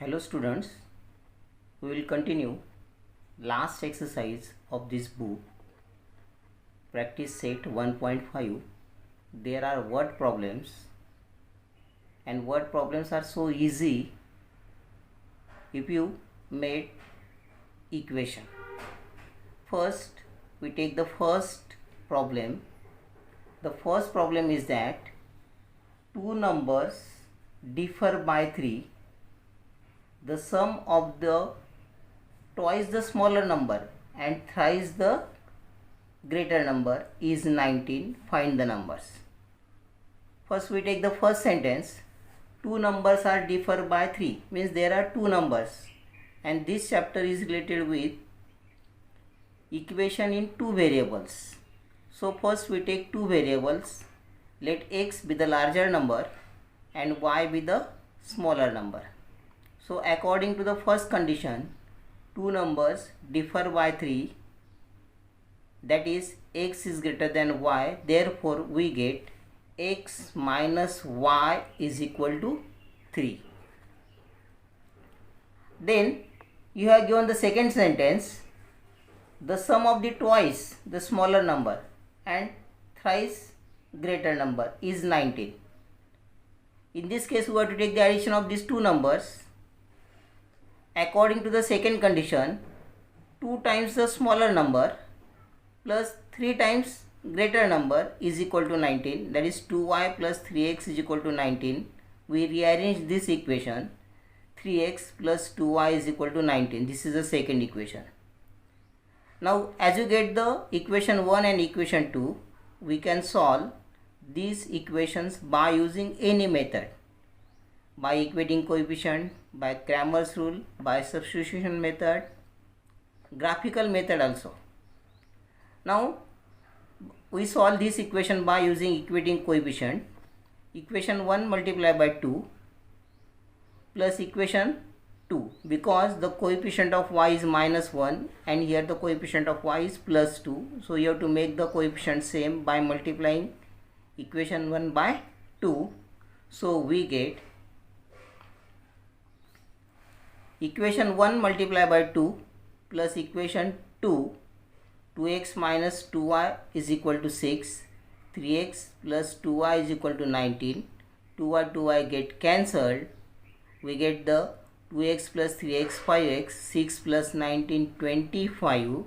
Hello students, we will continue last exercise of this book, practice set 1.5. There are word problems, and word problems are so easy if you made equation. First, we take the first problem. The first problem is that two numbers differ by 3. The sum of the twice the smaller number and thrice the greater number is 19. Find the numbers. First we take the first sentence. Two numbers are differ by 3, means there are two numbers, and this chapter is related with equation in two variables. So first we take two variables. Let x be the larger number and y be the smaller number. So according to the first condition, two numbers differ by 3, that is x is greater than y, therefore we get x minus y is equal to 3. Then you have given the second sentence. The sum of the twice the smaller number and thrice greater number is 19. In this case we have to take the addition of these two numbers. According to the second condition, 2 times the smaller number plus 3 times greater number is equal to 19, that is 2y plus 3x is equal to 19. We rearrange this equation. 3x plus 2y is equal to 19. This is the second equation. Now as you get the equation 1 and equation 2, we can solve these equations by using any method. By equating coefficient, by Cramer's rule, by substitution method, graphical method also. Now we solve this equation by using equating coefficient. Equation 1 multiplied by 2 plus equation 2, because the coefficient of y is minus 1 and here the coefficient of y is plus 2. So you have to make the coefficient same by multiplying equation 1 by 2. So we get equation 1 multiplied by 2 plus equation 2, 2x minus 2y is equal to 6, 3x plus 2y is equal to 19, 2y get cancelled, we get the 2x plus 3x 5x, 6 plus 19 25,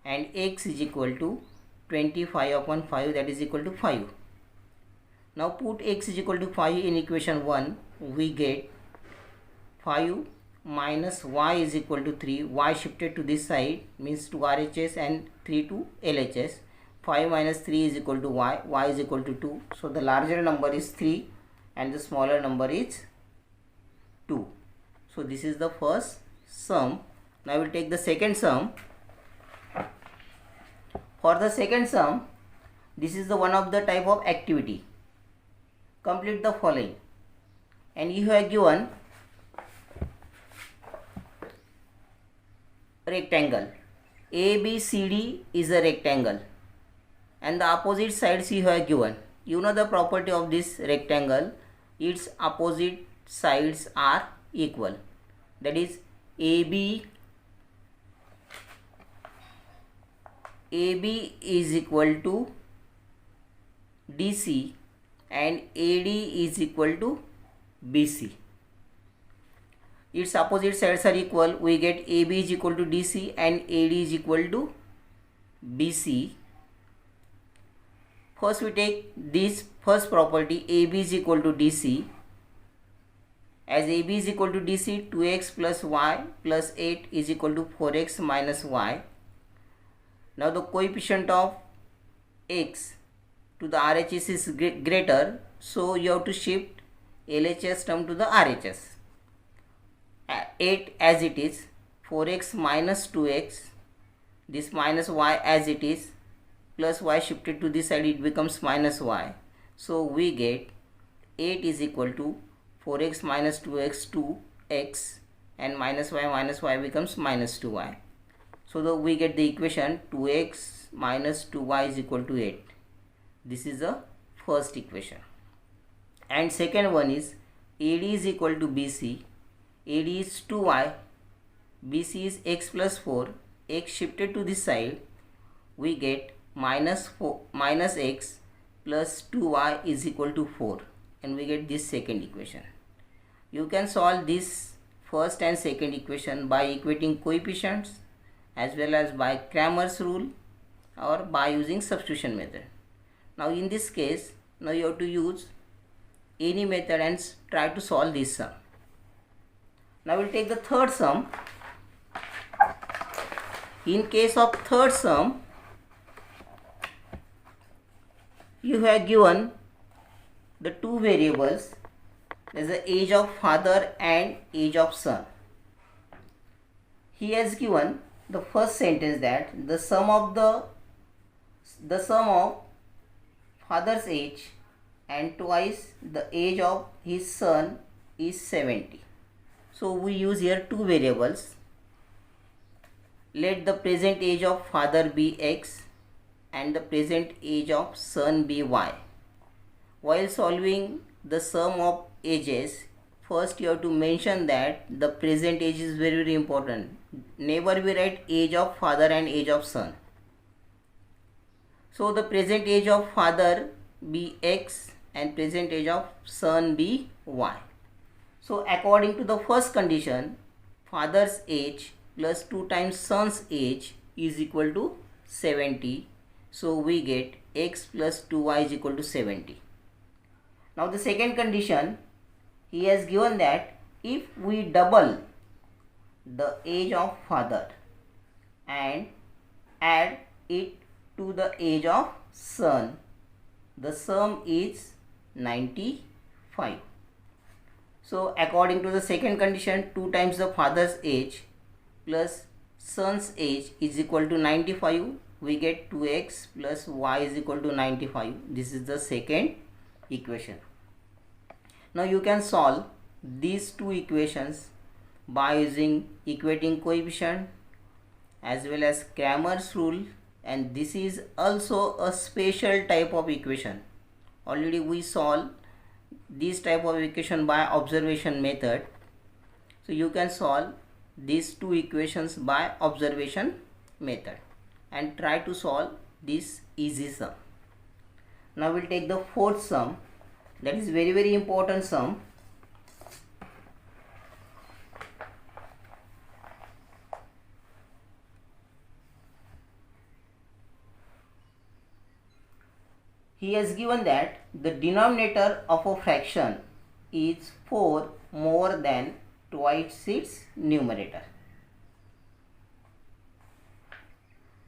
and x is equal to 25 upon 5, that is equal to 5. Now put x is equal to 5 in equation 1, we get 5 minus y is equal to 3, y shifted to this side means to RHS and 3 to LHS. 5 minus 3 is equal to y, y is equal to 2. So the larger number is 3 and the smaller number is 2. So this is the first sum. Now I will take the second sum. For the second sum, this is the one of the type of activity. Complete the following, and you have given rectangle. ABCD is a rectangle and the opposite sides you have given. You know the property of this rectangle, its opposite sides are equal, that is AB is equal to DC and AD is equal to BC. Its opposite sides are equal, we get AB is equal to DC and AD is equal to BC. First we take this first property, AB is equal to DC. As AB is equal to DC, 2x plus y plus 8 is equal to 4x minus y. Now the coefficient of x to the RHS is greater, so you have to shift LHS term to the RHS. 8 as it is, 4x minus 2x, this minus y as it is, plus y shifted to this side, it becomes minus y. So we get 8 is equal to 4x minus 2x 2x and minus y becomes minus 2y. So we get the equation 2x minus 2y is equal to 8. This is the first equation. And second one is AD is equal to BC. AD is 2y, BC is x plus 4, x shifted to this side, we get minus x plus 2y is equal to 4, and we get this second equation. You can solve this first and second equation by equating coefficients as well as by Cramer's rule or by using substitution method. Now in this case, now you have to use any method and try to solve this sum. Now we'll take the third sum. In case of third sum, you have given the two variables, there's the age of father and age of son. He has given the first sentence that the sum of father's age and twice the age of his son is 70. So we use here two variables. Let the present age of father be x and the present age of son be y. While solving the sum of ages, first you have to mention that the present age is very, very important. Never we write age of father and age of son. So the present age of father be x and present age of son be y. So according to the first condition, father's age plus 2 times son's age is equal to 70. So we get x plus 2y is equal to 70. Now the second condition, he has given that if we double the age of father and add it to the age of son, the sum is 95. So according to the second condition, 2 times the father's age plus son's age is equal to 95. We get 2x plus y is equal to 95. This is the second equation. Now you can solve these two equations by using equating coefficient as well as Cramer's rule, and this is also a special type of equation. Already we solve this type of equation by observation method. So you can solve these two equations by observation method and try to solve this easy sum. Now we'll take the fourth sum, that is very, very important sum. He has given that the denominator of a fraction is 4 more than twice its numerator.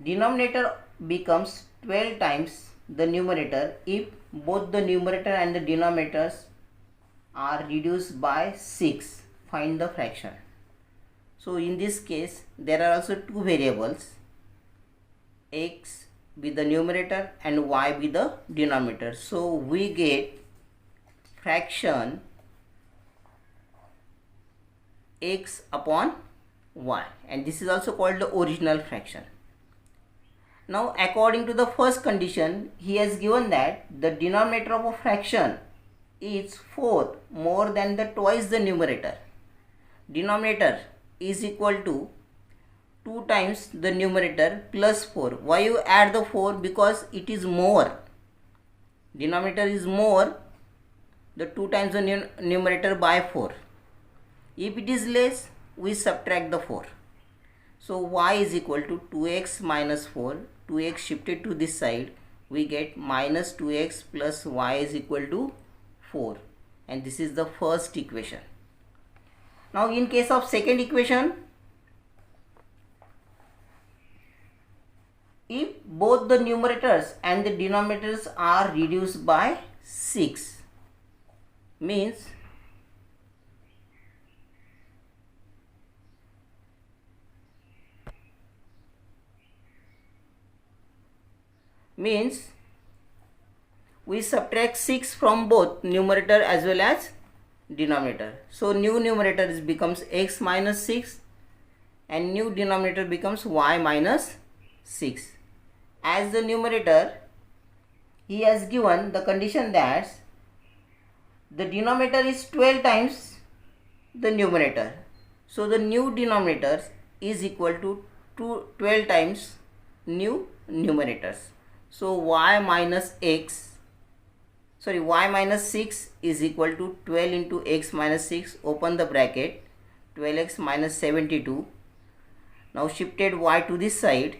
Denominator becomes 12 times the numerator if both the numerator and the denominators are reduced by 6. Find the fraction. So in this case, there are also two variables, x with the numerator and y with the denominator. So we get fraction x upon y, and this is also called the original fraction. Now according to the first condition, he has given that the denominator of a fraction is 4 more than the twice the numerator. Denominator is equal to 2 times the numerator plus 4. Why you add the 4? Because it is more. Denominator is more, the 2 times the numerator by 4. If it is less, we subtract the 4. So y is equal to 2x minus 4. 2x shifted to this side, we get minus 2x plus y is equal to 4. And this is the first equation. Now in case of second equation, if both the numerators and the denominators are reduced by 6, means we subtract 6 from both numerator as well as denominator. So new numerator becomes x minus 6 and new denominator becomes y minus 6. As the numerator, he has given the condition that the denominator is 12 times the numerator. So the new denominators is equal to 12 times new numerators. So y minus 6 is equal to 12 into x minus 6, open the bracket, 12x minus 72. Now shifted y to this side,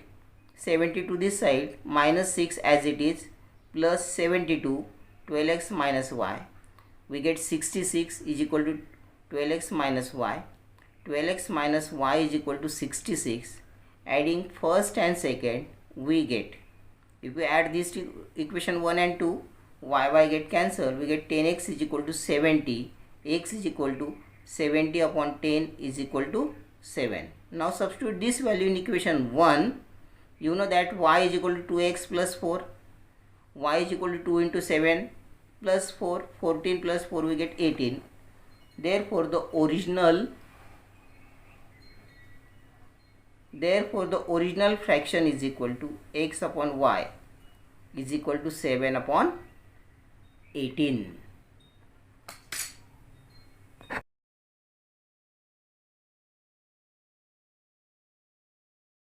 70 to this side, minus 6 as it is, plus 72, 12x minus y. We get 66 is equal to 12x minus y. 12x minus y is equal to 66. Adding first and second, we get, if we add this to equation 1 and 2, y get cancelled. We get 10x is equal to 70. X is equal to 70 upon 10 is equal to 7. Now substitute this value in equation 1. You know that y is equal to 2x plus 4. Y is equal to 2 into 7 plus 4. 14 plus 4 we get 18. Therefore the original fraction is equal to x upon y is equal to 7 upon 18.